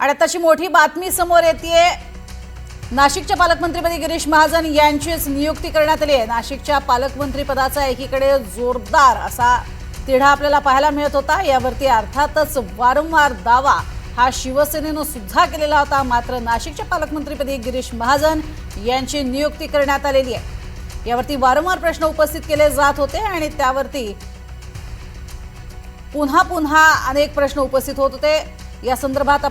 आणि आताची मोठी बातमी समोर येते। नाशिकच्या पालकमंत्रीपदी गिरीश महाजन यांचीच नियुक्ती करण्यात आली आहे। नाशिकच्या पालकमंत्री पदाचा एकीकडे जोरदार असा तिढा आपल्याला पाहायला मिळत होता। यावरती अर्थातच वारंवार दावा हा शिवसेनेनं सुद्धा केलेला होता। मात्र नाशिकच्या पालकमंत्रीपदी गिरीश महाजन यांची नियुक्ती करण्यात आलेली आहे। यावरती वारंवार प्रश्न उपस्थित केले जात होते आणि त्यावरती पुन्हा पुन्हा अनेक प्रश्न उपस्थित होत होते। या संदर्भात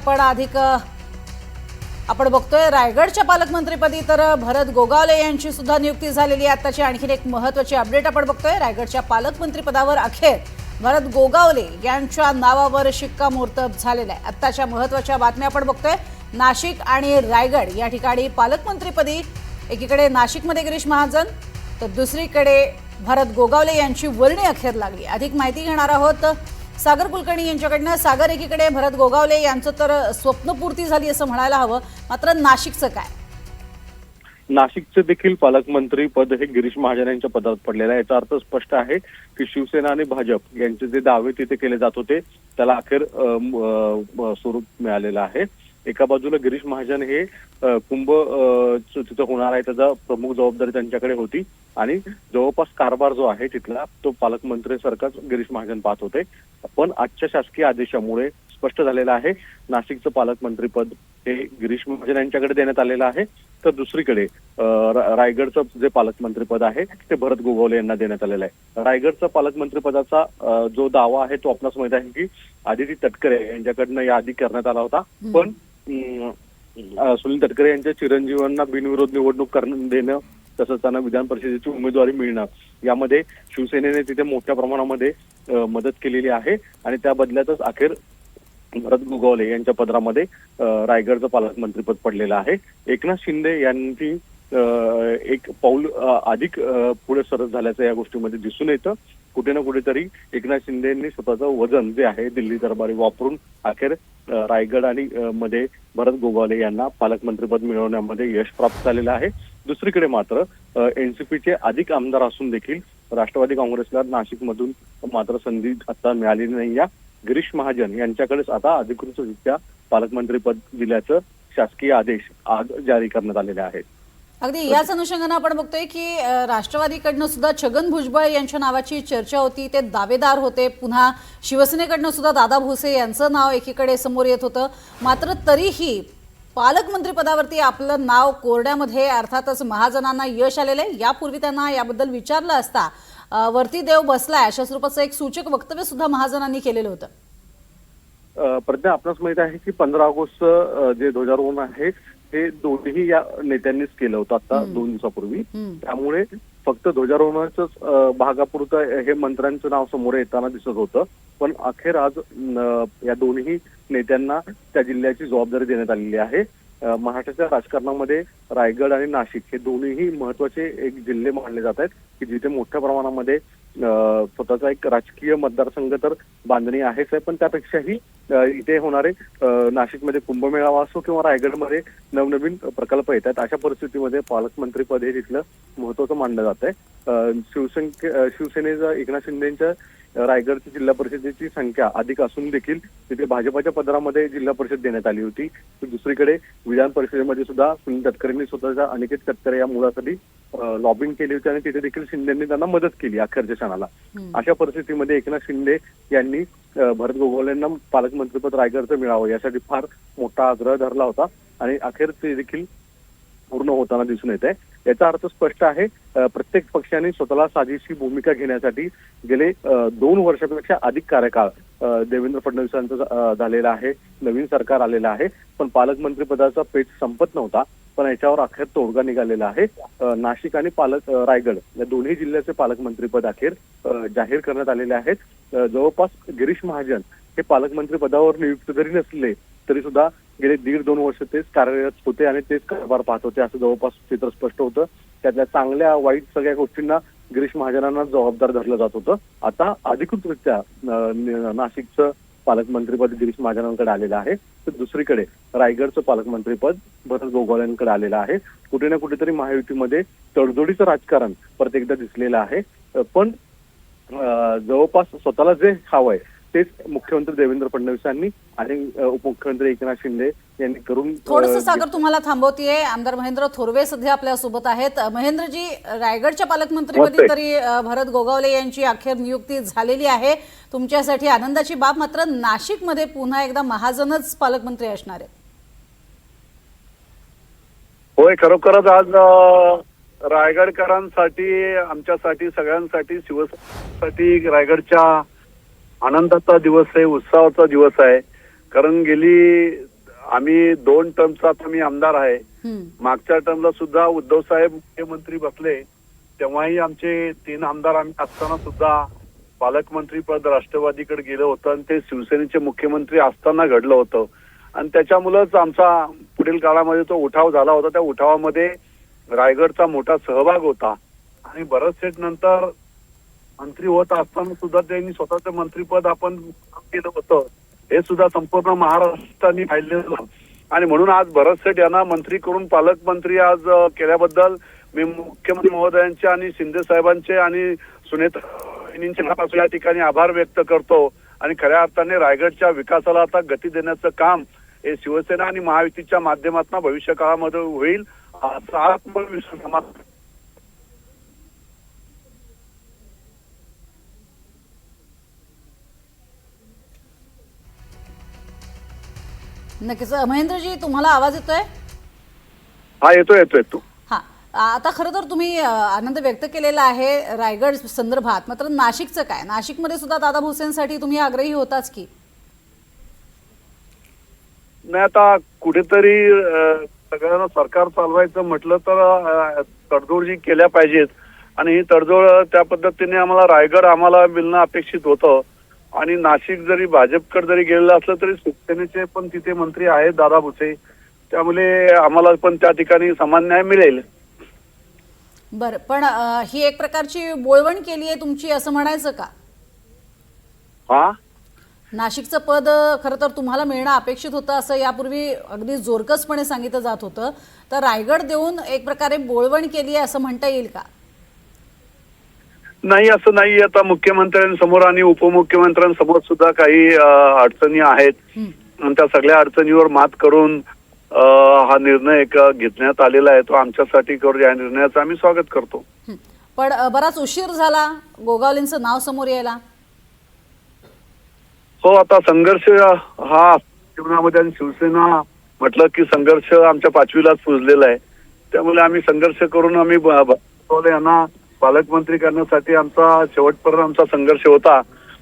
आपण बघतोय रायगडच्या पालकमंत्रीपदी तर भरत गोगावले यांची सुद्धा नियुक्ती झालेली आहे। आताची आणखी एक महत्त्वाची अपडेट आपण बघतोय। रायगडच्या पालकमंत्रीपदावर अखेर भरत गोगावले यांच्या नावावर शिक्कामोर्तब झालेलं आहे। आताच्या महत्त्वाच्या बातम्या आपण बघतोय। नाशिक आणि रायगड या ठिकाणी पालकमंत्रीपदी एकीकडे नाशिकमध्ये गिरीश महाजन तर दुसरीकडे भरत गोगावले यांची वर्णी अखेर लागली। अधिक माहिती घेणार आहोत सागर कुलकर्णी यांच्याकडनं। सागर, एकीकडे भरत गोगावले यांचं तर स्वप्नपूर्ती झाली असं म्हणायला हवं, मात्र नाशिकचं काय? नाशिकचे देखील पालकमंत्री पद हे गिरीश महाजन यांच्या पदावर पडलेलं आहे। याचा अर्थ स्पष्ट आहे की शिवसेना आणि भाजप यांचे जे दावे तिथे केले जात होते त्याला अखेर स्वरूप मिळालेलं आहे। एका बाजूला गिरीश महाजन हे कुंभ तिथं होणार आहे त्याचा प्रमुख जबाबदारी त्यांच्याकडे होती आणि जवळपास कारभार जो आहे तिथला तो पालकमंत्री सारखाच गिरीश महाजन पाहत होते। पण आजच्या शासकीय आदेशामुळे स्पष्ट झालेलं आहे नाशिकचं पालकमंत्रीपद हे गिरीश महाजन यांच्याकडे देण्यात आलेलं आहे। तर दुसरीकडे रायगडचं जे पालकमंत्रीपद आहे ते भरत गोगावले यांना देण्यात आलेलं आहे। रायगडचा पालकमंत्रीपदाचा जो दावा आहे तो आपणास माहित आहे की आदिती तटकरे यांच्याकडनं याआधी करण्यात आला होता, पण सुनील तटकरे यांच्या चिरंजीवांना बिनविरोध निवडणूक देणं तसंच त्यांना विधान परिषदेची उमेदवारी मिळणं यामध्ये शिवसेनेने तिथे मोठ्या प्रमाणामध्ये मदत केलेली आहे आणि त्या बदल्यातच अखेर भरत गोगावले यांच्या पदरामध्ये रायगडचं पालकमंत्रीपद पडलेलं आहे। एकनाथ शिंदे यांनी एक पाऊल अधिक पुढे सरस झाल्याचं या गोष्टीमध्ये दिसून येतं। कुठे ना कुठेतरी एकनाथ शिंदेंनी स्वतःचं वजन जे आहे दिल्ली दरबारी वापरून अखेर रायगड आणि मध्ये भरत गोगावले यांना पालकमंत्रीपद मिळवण्यामध्ये यश प्राप्त झालेलं आहे। दुसरीकडे मात्र एनसीपीचे अधिक आमदार असून देखील राष्ट्रवादी काँग्रेसला नाशिकमधून मात्र संधी आता मिळालेली नाही। या गिरीश महाजन यांच्याकडेच आता अधिकृतरित्या पालकमंत्रीपद दिल्याचं शासकीय आदेश आज जारी करण्यात आलेले आहेत। अगदी याच अनुषंगाने आपण बघतोय की राष्ट्रवादीकडनं सुद्धा छगन भुजबळ यांच्या नावाची चर्चा होती, ते दावेदार होते। पुन्हा शिवसेनेकडनं सुद्धा दादा भुसे यांचं नाव एकीकडे समोर येत होतं। मात्र तरीही पालकमंत्रीपदावरती आपलं नाव कोरड्यामध्ये अर्थातच महाजनांना यश आलेलं आहे। यापूर्वी त्यांना याबद्दल विचारलं असता वरती देव बसलाय अशा स्वरूपाचं एक सूचक वक्तव्य सुद्धा महाजनांनी केलेलं होतं। प्रज्ञा, आपणास माहित आहे की 15 ऑगस्ट जे ध्वजारोहण आहे हे दोन्ही या नेत्यांनीच केलं होतं आता 2 दिवसापूर्वी। त्यामुळे फक्त ध्वजारोहणाच्याच भागापुरतं हे मंत्र्यांचं नाव समोर येताना दिसत होतं, पण अखेर आज या दोन्ही नेत्यांना त्या जिल्ह्याची जबाबदारी देण्यात आलेली आहे। महाराष्ट्राच्या राजकारणामध्ये रायगड आणि नाशिक हे दोन्हीही महत्वाचे एक जिल्हे मानले जात आहेत की जिथे मोठ्या प्रमाणामध्ये स्वतःचा एक राजकीय मतदारसंघ तर बांधणी आहेच आहे, पण त्यापेक्षाही इथे होणारे नाशिकमध्ये कुंभमेळावा असो किंवा रायगडमध्ये नवनवीन प्रकल्प येत आहेत। अशा परिस्थितीमध्ये पालकमंत्रीपद हे तिथलं महत्वाचं मानलं जात आहे। शिवसेनेचा एकनाथ शिंदेच्या रायगडची जिल्हा परिषदेची संख्या अधिक असून देखील तिथे भाजपच्या पदरामध्ये जिल्हा परिषद देण्यात आली होती। दुसरीकडे विधान परिषदेमध्ये सुद्धा सुनील तटकरेंनी स्वतःच्या अनिकेत तटकरे या मुलासाठी लॉबिंग केली होती आणि तिथे देखील शिंदेंनी त्यांना मदत केली अखेरच्या क्षणाला। अशा परिस्थितीमध्ये एकनाथ शिंदे यांनी भरत गोगावलेंना पालकमंत्रीपद रायगडचं मिळावं यासाठी फार मोठा आग्रह धरला होता आणि अखेर ते देखील पूर्ण होताना दिसून येत आहे। याचा अर्थ स्पष्ट आहे, प्रत्येक पक्षाने स्वतःला साजेशी भूमिका घेण्यासाठी गेले 2 वर्षापेक्षा अधिक कार्यकाळ देवेंद्र फडणवीसांचा झालेला आहे। नवीन सरकार आलेलं आहे, पण पालकमंत्रीपदाचा पेच संपत नव्हता, पण याच्यावर अखेर तोडगा निघालेला आहे। नाशिक आणि रायगड या दोन्ही जिल्ह्याचे पालकमंत्रीपद अखेर जाहीर करण्यात आलेले आहेत। जवळपास गिरीश महाजन हे पालकमंत्री पदावर नियुक्त जरी नसले तरी सुद्धा गेले 1.5-2 वर्ष तेच कार्यरत होते आणि तेच कारभार पाहत होते असं जवळपास चित्र स्पष्ट होतं। त्यातल्या चांगल्या वाईट सगळ्या गोष्टींना गिरीश महाजनांना जबाबदार धरलं जात होतं। आता अधिकृतरित्या नाशिकचं पालकमंत्रीपद गिरीश महाजनांकडे आलेलं आहे, तर दुसरीकडे रायगडचं पालकमंत्रीपद भरत गोगावलेंकडे आलेलं आहे। कुठे ना कुठेतरी महायुतीमध्ये तडजोडीचं राजकारण परत एकदा दिसलेलं आहे, पण जवळपास स्वतःला जे हवंय तेच मुख्यमंत्री देवेंद्र फडणवीस यांनी आणि उपमुख्यमंत्री एकनाथ शिंदे यांनी करून थोडंसं सागर तुम्हाला थांबवतीये. आमदार महेंद्र थोरवे सध्या आपल्या सोबत आहेत. महेंद्रजी, रायगडच्या पालकमंत्रीपदी तरी भरत गोगावले यांची अखेर नियुक्ती झालेली आहे. तुमच्यासाठी आनंदाची बाब. मात्र नाशिकमध्ये पुन्हा एकदा महाजनच पालकमंत्री असणार आहेत. होय, खरोखरच आज रायगडकरांसाठी, आमच्यासाठी, सगळ्यांसाठी, शिवसेनेसाठी रायगडच्या आनंदाचा दिवस आहे, उत्सवाचा दिवस आहे. कारण गेली आम्ही 2 टर्मचा आता मी आमदार आहे. मागच्या टर्मला सुद्धा उद्धव साहेब मुख्यमंत्री बसले तेव्हाही आमचे 3 आमदार आम्ही असताना सुद्धा पालकमंत्री पद राष्ट्रवादीकडे गेलं होतं आणि ते शिवसेनेचे मुख्यमंत्री असताना घडलं होतं. आणि त्याच्यामुळेच आमचा पुढील काळामध्ये तो उठाव झाला होता. त्या उठावामध्ये रायगडचा मोठा सहभाग होता आणि भरत शेठ नंतर मंत्री होत असताना सुद्धा त्यांनी स्वतःचं मंत्रीपद आपण केलं होतं. हे सुद्धा संपूर्ण महाराष्ट्राने पाहिलेलं आणि म्हणून आज भरत शेठ यांना मंत्री करून पालकमंत्री आज केल्याबद्दल मी मुख्यमंत्री महोदयांचे आणि शिंदे साहेबांचे आणि सुनेत्रांचे या ठिकाणी आभार व्यक्त करतो. आणि खऱ्या अर्थाने रायगडच्या विकासाला आता गती देण्याचं काम हे शिवसेना आणि महायुतीच्या माध्यमातून भविष्य काळामध्ये होईल असा आत्मविश्वास. नक्कीच. महेंद्रजी, तुम्हाला आवाज येतोय? हा, येतो. हा, आता खरं तर तुम्ही आनंद व्यक्त केलेला आहे रायगड संदर्भात. मात्र नाशिकचं काय? नाशिकमध्ये सुद्धा दादा भुसेंसाठी तुम्ही आग्रही होताच की? नाही, आता कुठेतरी सगळ्यांना सरकार चालवायचं म्हटलं तर तडजोड जी केल्या पाहिजेत आणि ही तडजोड त्या पद्धतीने आम्हाला मिळणं अपेक्षित होतं. आणि नाशिक जरी भाजपकडे जरी गेलेलं असलं तरी शिवसेनेचे पण तिथे मंत्री आहेत दादा भुसे, त्यामुळे आम्हाला पण त्या ठिकाणी समान न्याय मिळेल. बरं, पण ही एक प्रकारची बोळवण केली आहे तुमची असं म्हणायचं का? हा, नाशिकचं पद खरं तर तुम्हाला मिळणं अपेक्षित होतं असं यापूर्वी अगदी जोरकसपणे सांगितलं जात होतं. तर रायगड देऊन एक प्रकारे बोळवण केली आहे असं म्हणता येईल का? नाही, असं नाही. आता मुख्यमंत्र्यांसमोर आणि उपमुख्यमंत्र्यांसमोर सुद्धा काही अडचणी आहेत. त्या सगळ्या अडचणीवर मात करून हा निर्णय घेण्यात आलेला आहे. तो आमच्यासाठी करून या निर्णयाचं आम्ही स्वागत करतो. पण बराच उशीर झाला गोगावलेंचं नाव समोर यायला. हो, आता संघर्ष हा जीवनामध्ये आणि शिवसेना म्हटलं की संघर्ष आमच्या 5वीलाच पुजलेला आहे. त्यामुळे आम्ही संघर्ष करून आम्ही यांना पालकमंत्री करण्यासाठी आमचा शेवटपर्यंत आमचा संघर्ष होता.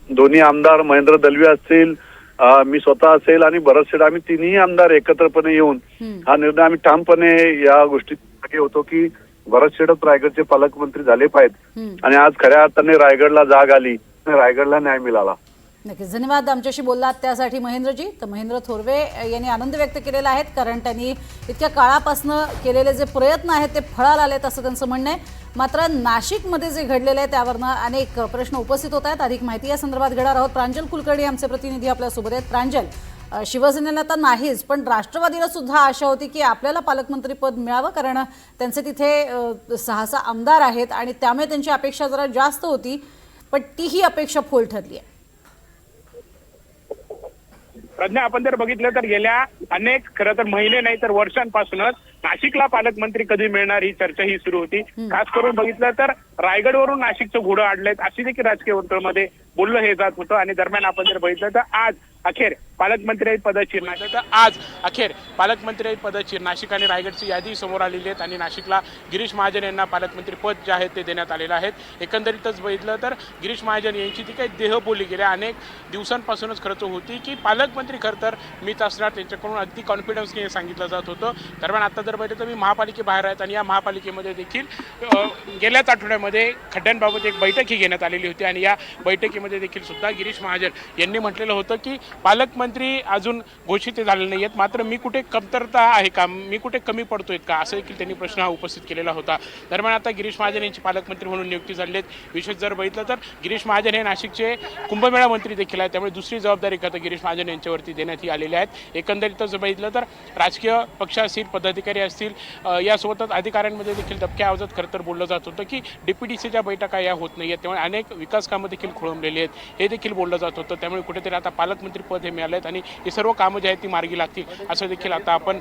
दोन्ही आमदार महेंद्र दलवी असतील, मी स्वतः असेल आणि भरत शेठ, आम्ही तिन्ही आमदार एकत्रपणे येऊन हा निर्णय आम्ही ठामपणे या गोष्टी होतो की भरत शेठच रायगडचे पालकमंत्री झाले पाहिजेत. आणि आज खऱ्या अर्थाने रायगडला जाग आली, रायगडला न्याय मिळाला. नक्कीच. धन्यवाद आमच्याशी बोललात त्यासाठी महेंद्रजी. तर महेंद्र थोरवे यांनी आनंद व्यक्त केलेला आहे, कारण त्यांनी इतक्या काळापासून केलेले जे प्रयत्न आहेत ते फळाला आलेत असं त्यांचं म्हणणं आहे. मात्र नाशिकमध्ये जे घडलेलं आहे त्यावरनं अनेक प्रश्न उपस्थित होत आहेत. अधिक माहिती या संदर्भात घेणार आहोत. प्रांजल कुलकर्णी आमचे प्रतिनिधी आपल्यासोबत आहेत. प्रांजल, शिवसेनेला तर नाहीच पण राष्ट्रवादीला सुद्धा आशा होती की आपल्याला पालकमंत्री पद मिळावं, कारण त्यांचे तिथे 6 आमदार आहेत आणि त्यामुळे त्यांची अपेक्षा जरा जास्त होती, पण तीही अपेक्षा फोल ठरली आहे. प्रज्ञा, आपण जर बघितलं तर गेल्या अनेक खरं तर महिने नाही तर वर्षांपासूनच नाशिकला पालकमंत्री कधी मिळणार ही चर्चा ही सुरू होती. खास करून बघितलं तर रायगडवरून नाशिकचं घोडं अडलंय अशी देखील राजकीय वर्तुळामध्ये बोललं हे जात होतं. आणि दरम्यान आपण जर बघितलं तर आज अखेर पालकमंत्री पदाची नाशिक आणि रायगडची यादी समोर आलेली आहे आणि नाशिकला गिरीश महाजन यांना पालकमंत्री पद जे आहे ते देण्यात आलेलं आहे. एकंदरीतच बघितलं तर गिरीश महाजन यांची ती काही देहबोली गेल्या अनेक दिवसांपासूनच खर्च होती की पालकमंत्री खरं तर मीच असणार, त्यांच्याकडून अगदी कॉन्फिडन्सने सांगितलं जात होतं. दरम्यान आता जर बघितलं तर मी महापालिकेबाहेर आहेत आणि या महापालिकेमध्ये देखील गेल्याच आठवड्यामध्ये खड्ड्यांबाबत एक बैठक ही घेण्यात आलेली होती आणि या बैठकीमध्ये देखील सुद्धा गिरीश महाजन यांनी म्हटलेलं होतं की पालकमंत्री अजून घोषित झालेले नाही आहेत, मात्र मी कुठे कमतरता आहे का, मी कुठे कमी पडतोय का, असं देखील त्यांनी प्रश्न हा उपस्थित केलेला होता. दरम्यान आता गिरीश महाजन यांची पालकमंत्री म्हणून नियुक्ती झाली आहे. विशेष जर बघितलं तर गिरीश महाजन हे नाशिकचे कुंभमेळा मंत्री देखील आहेत, त्यामुळे दुसरी जबाबदारी आता गिरीश महाजन यांच्यावरती देण्यात आलेली आहेत. एकंदरीतच बघितलं तर राजकीय पक्ष असतील, पदाधिकारी असतील, यासोबतच अधिकाऱ्यांमध्ये देखील दबक्या आवाजात खरं तर बोललं जात होतं की DPDCच्या बैठका या होत नाही आहेत, त्यामुळे अनेक विकास कामं देखील खोळंबलेली आहेत, हे देखील बोललं जात होतं. त्यामुळे कुठेतरी आता पालकमंत्री पद हे मिळालं आहेत आणि ही सर्व कामं जी आहेत ती मार्गी लागतील असं देखील आता आपण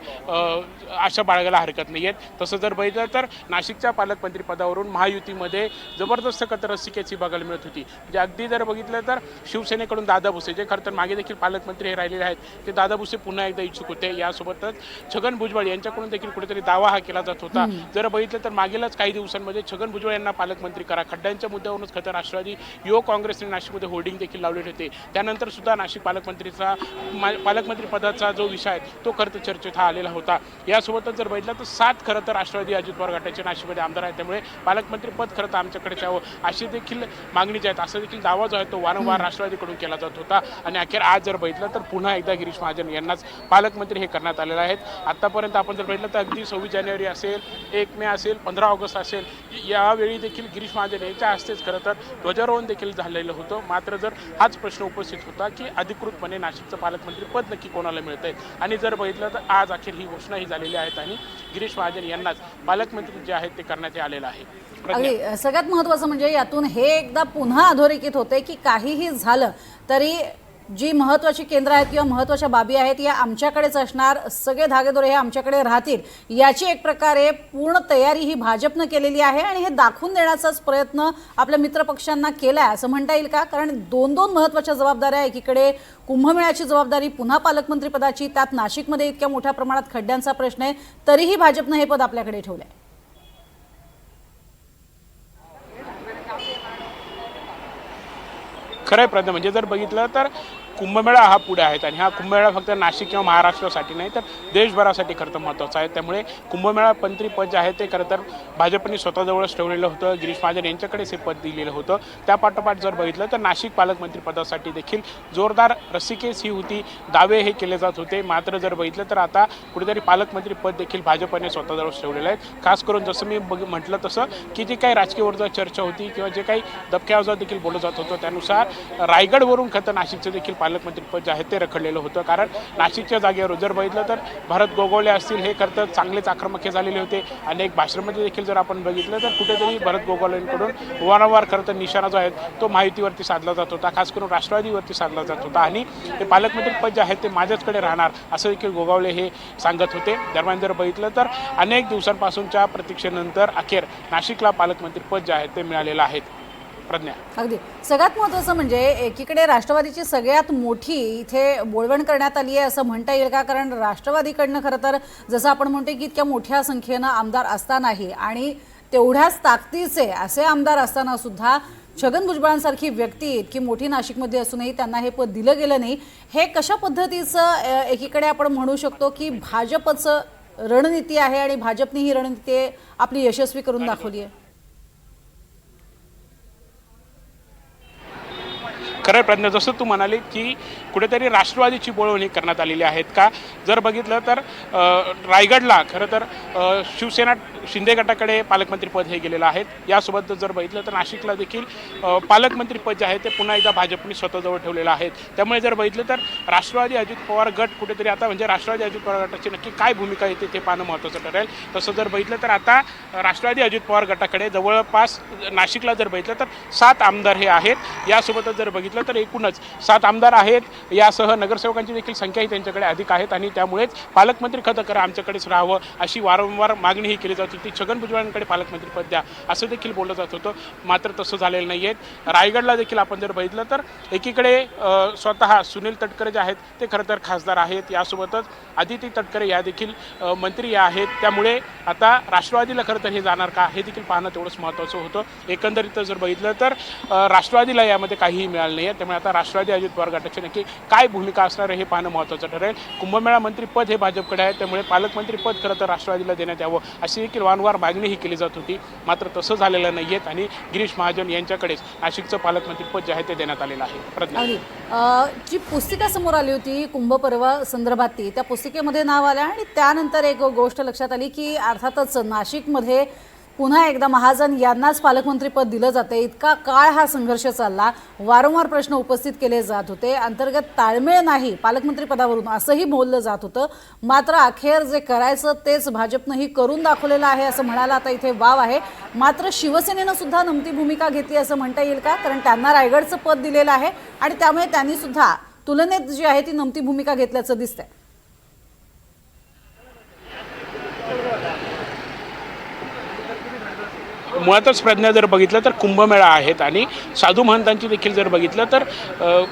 आशा बाळगायला हरकत नाही आहेत. तसं जर बघितलं तर नाशिकच्या पालकमंत्री पदावरून महायुतीमध्ये जबरदस्त कतरस्सिकेची बघायला मिळत होती. म्हणजे अगदी जर बघितलं तर शिवसेनेकडून दादा भुसे, जे खरं तर मागे देखील पालकमंत्री हे राहिलेले आहेत, ते दादा भुसे पुन्हा एकदा इच्छुक होते. यासोबतच छगन भुजबळ यांच्याकडून देखील कुठेतरी दावा हा केला जात होता. जर बघितलं तर मागीलच काही दिवसांमध्ये छगन भुजबळ यांना पालकमंत्री करा, खड्ड्यांच्या मुद्द्यावरूनच खरं तर राष्ट्रवादी युवक काँग्रेसने नाशिकमध्ये होर्डिंग देखील लावलेले होते. त्यानंतर सुद्धा नाशिक पालकमंत्री पदाचा जो विषय आहे तो खरं तर चर्चेत हा आलेला होता. यासोबतच जर बघितलं तर 7 खरं तर राष्ट्रवादी अजित पवार गटाचे नाशिकमध्ये आमदार आहेत, त्यामुळे पालकमंत्री पद खरं तर आमच्याकडे यावं अशी देखील मागणी जी आहे, असा देखील दावा जो आहे तो वारंवार राष्ट्रवादीकडून केला जात होता. आणि अखेर आज जर बघितलं तर पुन्हा एकदा गिरीश महाजन यांनाच पालकमंत्री हे करण्यात आलेले आहेत. आतापर्यंत आपण जर बघितलं तर अगदी 26 जानेवारी असेल, 1 मे असेल, 15 ऑगस्ट असेल, यावेळी देखील गिरीश महाजन यांच्या हस्तेच खरं तर ध्वजारोहण देखील झालेलं होतं. मात्र जर हाच प्रश्न उपस्थित होता की अधिकृतपणे नाशिकचं पालकमंत्री पद नक्की कोणाला मिळत आहे, आणि जर बघितलं तर आज अखेर ही घोषणाही झालेली आहेत आणि गिरीश महाजन यांनाच पालकमंत्री जे आहेत ते करण्यात आलेलं आहे. अगदी सगळ्यात महत्त्वाचं म्हणजे यातून हे एकदा पुन्हा अधोरेखित होते की काहीही झालं तरी जी महत्त्वाची केंद्र आहेत किंवा महत्त्वाच्या बाबी आहेत या आमच्याकडेच असणार, सगळे धागेदोरे हे आमच्याकडे राहतील, याची एक प्रकारे पूर्ण तयारी ही भाजपनं केलेली आहे. आणि हे दाखवून देण्याचाच प्रयत्न आपल्या मित्रपक्षांना केला आहे असं म्हणता येईल का? कारण 2 महत्त्वाच्या जबाबदाऱ्या, एकीकडे कुंभमेळ्याची जबाबदारी, पुन्हा पालकमंत्रीपदाची, त्यात नाशिकमध्ये इतक्या मोठ्या प्रमाणात खड्ड्यांचा प्रश्न आहे, तरीही भाजपनं हे पद आपल्याकडे ठेवलं आहे. खरं आहे प्रज्ञा, म्हणजे जर बघितलं तर कुंभमेळा हा पुढे आहे आणि हा कुंभमेळा फक्त नाशिक किंवा महाराष्ट्रासाठी नाही तर देशभरासाठी खरं तर महत्त्वाचा आहे. त्यामुळे कुंभमेळा मंत्री पद जे आहे ते खरं तर भाजपने स्वतःजवळच ठेवलेलं होतं, गिरीश महाजन यांच्याकडेच हे पद दिलेलं होतं. त्या पाठोपाठ जर बघितलं तर नाशिक पालकमंत्री पदासाठी देखील जोरदार रस्सीखेच ही होती, दावे हे केले जात होते. मात्र जर बघितलं तर आता कुठेतरी पालकमंत्री पद देखील भाजपने स्वतःजवळच ठेवलेलं आहे. खास करून जसं मी म्हटलं तसं की जी काही राजकीय ऊर्जा चर्चा होती किंवा जे काही दबक्या आवाजात देखील बोललं जात होतं, त्यानुसार रायगडवरून खरं तर नाशिकचं देखील पालकमंत्री पद जे आहे ते रखडलेलं होतं. कारण नाशिकच्या जागेवर जर बघितलं तर भरत गोगावले असतील, हे खरं तर चांगलेच आक्रमक झालेले होते. अनेक भाषणामध्ये देखील जर आपण बघितलं तर कुठेतरी भरत गोगावलेंकडून वारंवार खरं तर निशाणा जो आहे तो महायुतीवरती साधला जात होता, खास करून राष्ट्रवादीवरती साधला जात होता. आणि ते पालकमंत्री पद जे आहे ते माझ्याचकडे राहणार असं देखील गोगावले हे सांगत होते. दरम्यान जर बघितलं तर अनेक दिवसांपासूनच्या प्रतीक्षेनंतर अखेर नाशिकला पालकमंत्री पद जे आहे ते मिळालेलं आहे. प्रज्ञा, अगदी सगळ्यात महत्त्वाचं म्हणजे एकीकडे राष्ट्रवादीची सगळ्यात मोठी इथे बोलवण करण्यात आली आहे असं म्हणता येईल का? कारण राष्ट्रवादीकडनं खरं तर जसं आपण म्हणतो की इतक्या मोठ्या संख्येनं आमदार असतानाही आणि तेवढ्याच ताकदीचे असे आमदार असताना सुद्धा छगन भुजबळांसारखी व्यक्ती इतकी मोठी नाशिकमध्ये असूनही त्यांना हे पद दिलं गेलं नाही, हे कशा पद्धतीचं एकीकडे आपण म्हणू शकतो की भाजपचं रणनीती आहे आणि भाजपने ही रणनीती आपली यशस्वी करून दाखवली आहे? खरं प्रज्ञा, जसं तू म्हणाली की कुठेतरी राष्ट्रवादीची बोलवणी करण्यात आलेली आहेत का? जर बघितलं तर रायगडला खरं तर शिवसेना शिंदे गटाकडे पालकमंत्रीपद हे गेलेलं आहे. यासोबत जर बघितलं तर नाशिकला देखील पालकमंत्रीपद जे आहे ते पुन्हा एकदा भाजपने स्वतःजवळ ठेवलेलं आहे. त्यामुळे जर बघितलं तर राष्ट्रवादी अजित पवार गट कुठेतरी आता म्हणजे राष्ट्रवादी अजित पवार गटाची नक्की काय भूमिका येते ते पाहणं महत्त्वाचं ठरेल. तसं जर बघितलं तर आता राष्ट्रवादी अजित पवार गटाकडे जवळपास नाशिकला जर बघितलं तर 7 आमदार हे आहेत. यासोबतच जर बघितलं तर एकूणच 7 आमदार आहेत. यासह नगरसेवकांची देखील संख्याही त्यांच्याकडे अधिक आहेत आणि त्यामुळेच पालकमंत्री खरं आमच्याकडेच राहावं अशी वारंवार मागणी ही केली जात होती. छगन भुजबळांकडे पालकमंत्रीपद द्या असं देखील बोललं जात होतं, मात्र तसं झालेलं नाही आहे. रायगडला देखील आपण जर बघितलं तर एकीकडे स्वतः सुनील तटकरे जे आहेत ते खरं तर खासदार आहेत. यासोबतच आदिती तटकरे या देखील मंत्री आहेत. त्यामुळे आता राष्ट्रवादीला खरं तर हे जाणार का हे देखील पाहणं तेवढंच महत्त्वाचं होतं. एकंदरीत जर बघितलं तर राष्ट्रवादीला यामध्ये काहीही मिळालं नाही. नाही आहे. त्यामुळे आता राष्ट्रवादी अजित पवार गटाची नक्की काय भूमिका असणार आहे हे पाहणं महत्त्वाचं ठरेल. कुंभमेळा मंत्रीपद हे भाजपकडे आहे, त्यामुळे पालकमंत्रीपद खरं तर राष्ट्रवादीला देण्यात यावं अशी देखील वारंवार मागणीही केली जात होती. मात्र तसं झालेलं नाही आहे आणि गिरीश महाजन यांच्याकडेच नाशिकचं पालकमंत्रीपद जे आहे ते देण्यात आलेलं आहे. प्रज्ञा, जी पुस्तिका समोर आली होती कुंभपर्व संदर्भात त्या पुस्तिकेमध्ये नाव आलं आणि त्यानंतर एक गोष्ट लक्षात आली की अर्थातच नाशिकमध्ये पुन्हा एकदा महाजन यांनाच पालकमंत्रीपद दिलं जाते. इतका काळ हा संघर्ष चालला, वारंवार प्रश्न उपस्थित केले जात होते, अंतर्गत ताळमेळ नाही पालकमंत्रीपदावरून असंही बोललं जात होतं. मात्र अखेर जे करायचं तेच भाजपनंही करून दाखवलेलं आहे असं म्हणायला आता इथे वाव आहे. मात्र शिवसेनेनं सुद्धा नमती भूमिका घेतली असं म्हणता येईल का? कारण त्यांना रायगडचं पद दिलेलं आहे आणि त्यामुळे त्यांनी सुद्धा तुलनेत जी आहे ती नमती भूमिका घेतल्याचं दिसतंय. मुळातच प्रज्ञा जर बघितलं तर कुंभमेळा आहेत आणि साधू महंतांची देखील जर बघितलं तर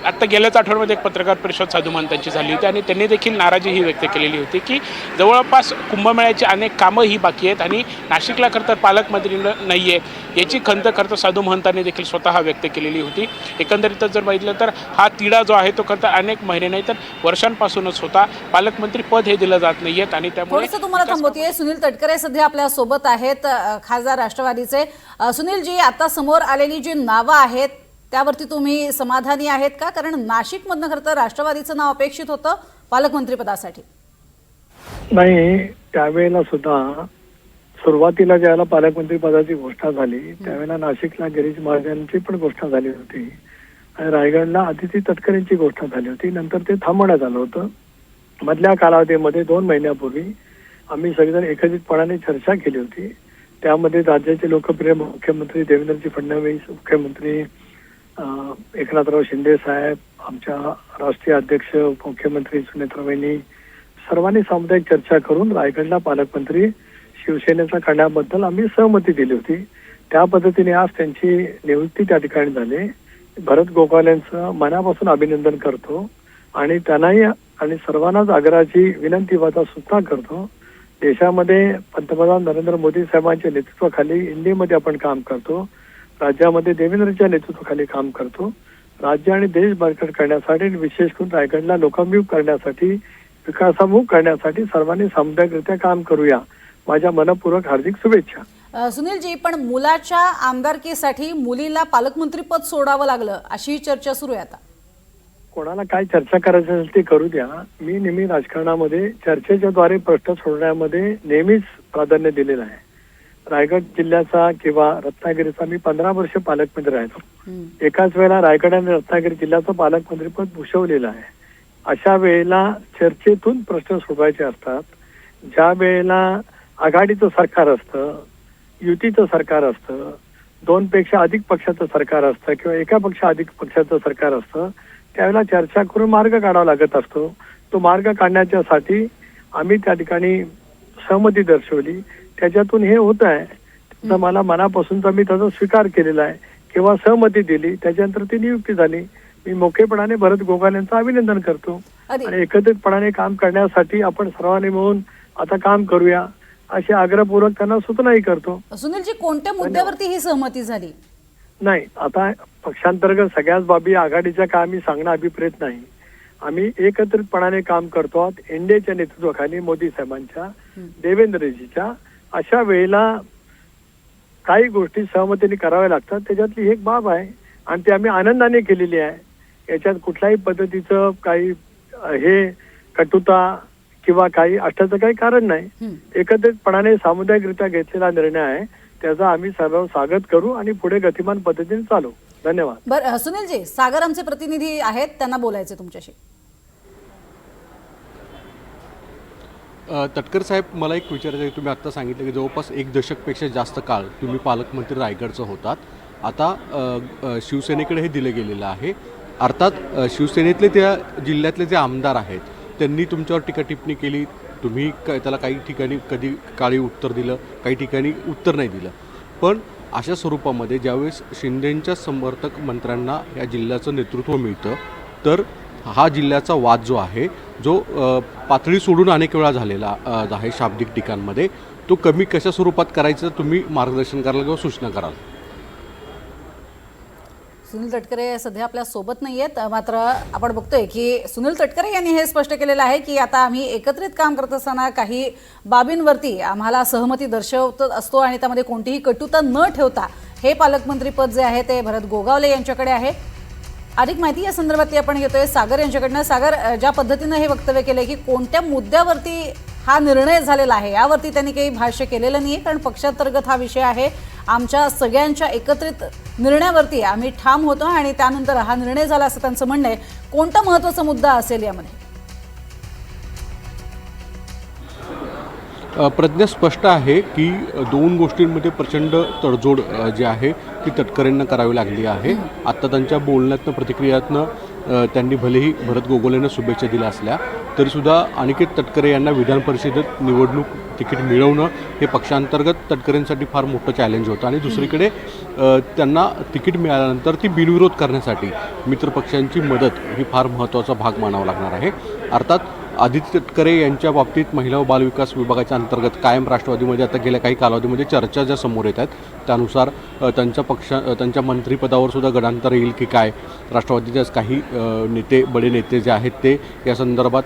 आत्ता गेल्याच आठवड्यामध्ये एक पत्रकार परिषद साधू महंतांची झाली होती आणि त्यांनी देखील नाराजी ही व्यक्त केलेली होती की जवळपास कुंभमेळ्याची अनेक कामं ही बाकी आहेत आणि नाशिकला खरं तर पालकमंत्री नाही आहेत याची खंत खरं तर साधू महंतांनी देखील स्वतः व्यक्त केलेली होती. एकंदरीतच जर बघितलं तर हा तिढा जो आहे तो खरं तर अनेक महिने नाही तर वर्षांपासूनच होता. पालकमंत्री पद हे दिलं जात नाही आहेत आणि त्यामुळे थोडंसं तुम्हाला थांबवते. सुनील तटकरे सध्या आपल्या सोबत आहेत, खासदार राष्ट्रवादीचे. सुनीलजी, आता समोर आलेली जी नावं आहेत त्यावरती तुम्ही समाधानी आहेत का? कारण नाशिकमधनं खरं तर राष्ट्रवादीचं नाव अपेक्षित होतं पालकमंत्रीपदासाठी. नाही, त्यावेळेला सुद्धा सुरुवातीला ज्यावेळेला पालकमंत्री पदाची घोषणा झाली त्यावेळेला नाशिकला गिरीश महाजनची पण घोषणा झाली होती आणि रायगडला अदिती तटकरेंची घोषणा झाली होती. नंतर ते थांबवण्यात आलं होतं. मधल्या कालावधीमध्ये 2 महिन्यापूर्वी आम्ही सगळेजण एकत्रितपणाने चर्चा केली होती. त्यामध्ये राज्याचे लोकप्रिय मुख्यमंत्री देवेंद्रजी फडणवीस, मुख्यमंत्री एकनाथराव शिंदे साहेब, आमच्या राष्ट्रीय अध्यक्ष उपमुख्यमंत्री सुनेत्राबाईंनी सर्वांनी सामुदायिक चर्चा करून रायगडला पालकमंत्री शिवसेनेचा करण्याबद्दल आम्ही सहमती दिली होती. त्या पद्धतीने आज त्यांची नियुक्ती त्या ठिकाणी झाली. भरत गोगावले यांचं मनापासून अभिनंदन करतो आणि त्यांनाही आणि सर्वांनाच आग्रहाची विनंती सुद्धा करतो. देशामध्ये पंतप्रधान नरेंद्र मोदी साहेबांच्या नेतृत्वाखाली इंडियामध्ये आपण काम करतो, राज्यामध्ये देवेंद्रच्या नेतृत्वाखाली काम करतो. राज्य आणि देश बळकट करण्यासाठी, विशेष करून रायगडला लोकाभिमुख करण्यासाठी, विकासामुख करण्यासाठी सर्वांनी सामुदायिकरित्या काम करूया. माझ्या मनपूर्वक हार्दिक शुभेच्छा. सुनीलजी, पण मुलाच्या आमदारकीसाठी मुलीला पालकमंत्रीपद सोडावं लागलं अशी चर्चा सुरू आहे आता. कोणाला काय चर्चा करायची असेल ते करू द्या. मी नेहमी राजकारणामध्ये चर्चेच्या द्वारे प्रश्न सोडण्यामध्ये नेहमीच प्राधान्य दिलेलं आहे. रायगड जिल्ह्याचा किंवा रत्नागिरीचा मी 15 वर्ष पालकमंत्री राहिलो. एकाच वेळेला रायगड आणि रत्नागिरी जिल्ह्याचं पालकमंत्रीपद भूषवलेलं आहे. अशा वेळेला चर्चेतून प्रश्न सोडवायचे असतात. ज्या वेळेला आघाडीचं सरकार असतं, युतीचं सरकार असतं, 2 पेक्षा अधिक पक्षाचं सरकार असतं किंवा एका पेक्षा अधिक पक्षाचं सरकार असतं, त्यावेळेला चर्चा करून मार्ग काढावा लागत असतो. तो मार्ग काढण्याच्यासाठी आम्ही त्या ठिकाणी सहमती दर्शवली. त्याच्यातून हे होत आहे. तर मला मनापासूनचा मी त्याचा स्वीकार केलेला आहे किंवा सहमती दिली. त्याच्यानंतर ती नियुक्ती झाली. मी मोकेपणाने भरत गोगावले यांचं अभिनंदन करतो आणि एकत्रितपणाने काम करण्यासाठी आपण सर्वांनी मिळून आता काम करूया अशी आग्रहपूर्वक त्यांना सूचनाही करतो. सुनीलजी, कोणत्या मुद्द्यावरती ही सहमती झाली? नाही, आता पक्षांतर्गत सगळ्याच बाबी आघाडीच्या काय आम्ही सांगणं अभिप्रेत नाही. आम्ही एकत्रितपणाने काम करतो आहोत एनडीएच्या नेतृत्वाखाली, मोदी साहेबांच्या, देवेंद्रजीच्या. अशा वेळेला काही गोष्टी सहमतीने कराव्या लागतात. त्याच्यातली एक बाब आहे आणि ती आम्ही आनंदाने केलेली आहे. याच्यात कुठल्याही पद्धतीचं काही हे कटुता किंवा काही अष्टाचं काही कारण नाही. एकत्रितपणाने सामुदायिकरित्या घेतलेला निर्णय आहे. त्याचा आम्ही सर्व स्वागत करू आणि पुढे गतिमान पद्धतीने चालू. धन्यवाद. बरं सुनीलजी, सागर आमचे प्रतिनिधी आहेत, त्यांना बोलायचे तुमच्याशी. तटकर साहेब, मला एक विचारायचं आहे. तुम्ही आत्ता सांगितलं की जवळपास 1 दशकपेक्षा जास्त काळ तुम्ही पालकमंत्री रायगडचं होतात. आता शिवसेनेकडे हे दिलं गेलेलं आहे. अर्थात शिवसेनेतले त्या जिल्ह्यातले जे आमदार आहेत त्यांनी तुमच्यावर टीका टिप्पणी केली. तुम्ही त्याला काही ठिकाणी कधी काळी उत्तर दिलं, काही ठिकाणी उत्तर नाही दिलं. पण अशा स्वरूपामध्ये ज्यावेळेस शिंदेंच्या समर्थक मंत्र्यांना या जिल्ह्याचं नेतृत्व मिळतं तर हा जिल्ह्याचा वाद जो आहे, जो पातळी सोडून अनेक वेळा झालेला आहे शाब्दिक टीकांमध्ये, तो कमी कशा स्वरूपात करायचं तुम्ही मार्गदर्शन कराल किंवा सूचना कराल? सुनील तटकरे सध्या आपल्या सोबत नाही आहेत, मात्र आपण बघतोय की सुनील तटकरे यांनी हे स्पष्ट केलेलं आहे की आता आम्ही एकत्रित काम करत असताना काही बाबींवरती आम्हाला सहमती दर्शवत असतो आणि त्यामध्ये कोणतीही कटुता न ठेवता हे पालकमंत्रीपद जे आहे ते भरत गोगावले यांच्याकडे आहे. अधिक माहिती या संदर्भातली आपण घेतोय सागर यांच्याकडनं. सागर, ज्या पद्धतीनं हे वक्तव्य केलंय की कोणत्या मुद्द्यावरती हा निर्णय झालेला आहे यावरती त्यांनी काही भाष्य केलेलं नाही, कारण पक्षांतर्गत हा विषय आहे. आमच्या सगळ्यांच्या एकत्रित निर्णयावरती आम्ही ठाम होतो आणि त्यानंतर हा निर्णय झाला असं त्यांचं म्हणणं आहे. कोणता महत्त्वाचा मुद्दा असेल यामध्ये? प्रज्ञा, स्पष्ट आहे की दोन गोष्टींमध्ये प्रचंड तडजोड जी आहे ती तटकरेंना करावी लागली आहे. आत्ता त्यांच्या बोलण्यातनं, प्रतिक्रियातनं त्यांनी भलेही भरत गोगावलेंना शुभेच्छा दिल्या असल्या तरीसुद्धा अनिकेत तटकरे यांना विधान परिषदेत निवडणूक तिकीट मिळवणं हे पक्षांतर्गत तटकरेंसाठी फार मोठं चॅलेंज होतं. आणि दुसरीकडे त्यांना तिकीट मिळाल्यानंतर ती बिनविरोध करण्यासाठी मित्रपक्षांची मदत ही फार महत्त्वाचा भाग मानावा लागणार आहे. अर्थात आदित्य तटकरे यांच्या बाबतीत महिला व बालविकास विभागाच्या अंतर्गत कायम राष्ट्रवादीमध्ये आता गेल्या काही कालावधीमध्ये चर्चा ज्या समोर येत आहेत त्यानुसार त्यांच्या मंत्रिपदावर सुद्धा गडांतर येईल की काय. राष्ट्रवादीचे काही नेते, बडे नेते जे आहेत ते या संदर्भात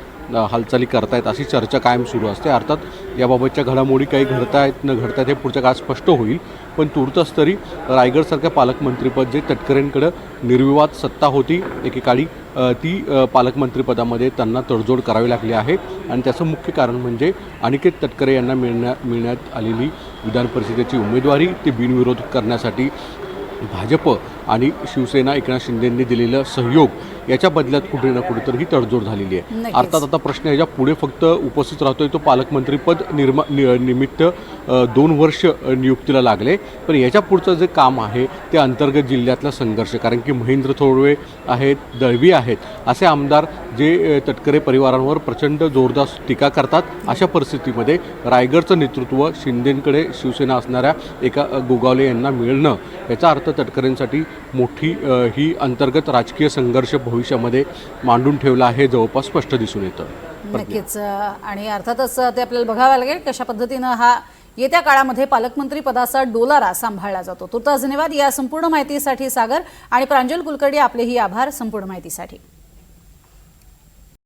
हालचाली करतायत अशी चर्चा कायम सुरू असते. अर्थात याबाबतच्या घडामोडी काही घडतायत न घडतायत हे पुढच्या काळात स्पष्ट होईल. पण तुर्तच तरी रायगडसारख्या पालकमंत्रीपद जे तटकरेंकडं निर्विवाद सत्ता होती एकेकाळी, ती पालकमंत्रीपदामध्ये त्यांना तडजोड करावी लागली आहे. आणि त्याचं मुख्य कारण म्हणजे अनिकेत तटकरे यांना मिळण्यात आलेली विधान परिषदेची उमेदवारी ती बिनविरोध करण्यासाठी भाजप आणि शिवसेना एकनाथ शिंदेंनी दिलेलं सहयोग याच्या बदल्यात कुठे ना कुठेतरी ही तडजोड झालेली आहे. अर्थात आता प्रश्न याच्या पुढे फक्त उपस्थित राहतोय तो पालकमंत्रीपद निमित्त 2 वर्ष नियुक्तीला लागले. पण याच्या पुढचं जे काम आहे ते अंतर्गत जिल्ह्यातला संघर्ष, कारण की महेंद्र थोरवे आहेत, दळवी आहेत, असे आमदार जे तटकरे परिवारांवर प्रचंड जोरदार टीका करतात. अशा परिस्थितीमध्ये रायगडचं नेतृत्व शिंदेंकडे शिवसेना असणाऱ्या एका गोगावले यांना मिळणं याचा अर्थ तटकरेंसाठी मोठी ही अंतर्गत राजकीय संघर्ष भविष्यामध्ये मांडून ठेवला आहे जवळपास स्पष्ट दिसून येतं. नक्कीच. आणि अर्थातच ते आपल्याला बघावं लागेल कशा पद्धतीनं हा येत्या काळामध्ये पालकमंत्री पदाचा डोलारा सांभाळला जातो. तुर्तास धन्यवाद या संपूर्ण माहितीसाठी सागर, आणि प्रांजल कुलकर्णी आपलेही आभार संपूर्ण माहितीसाठी.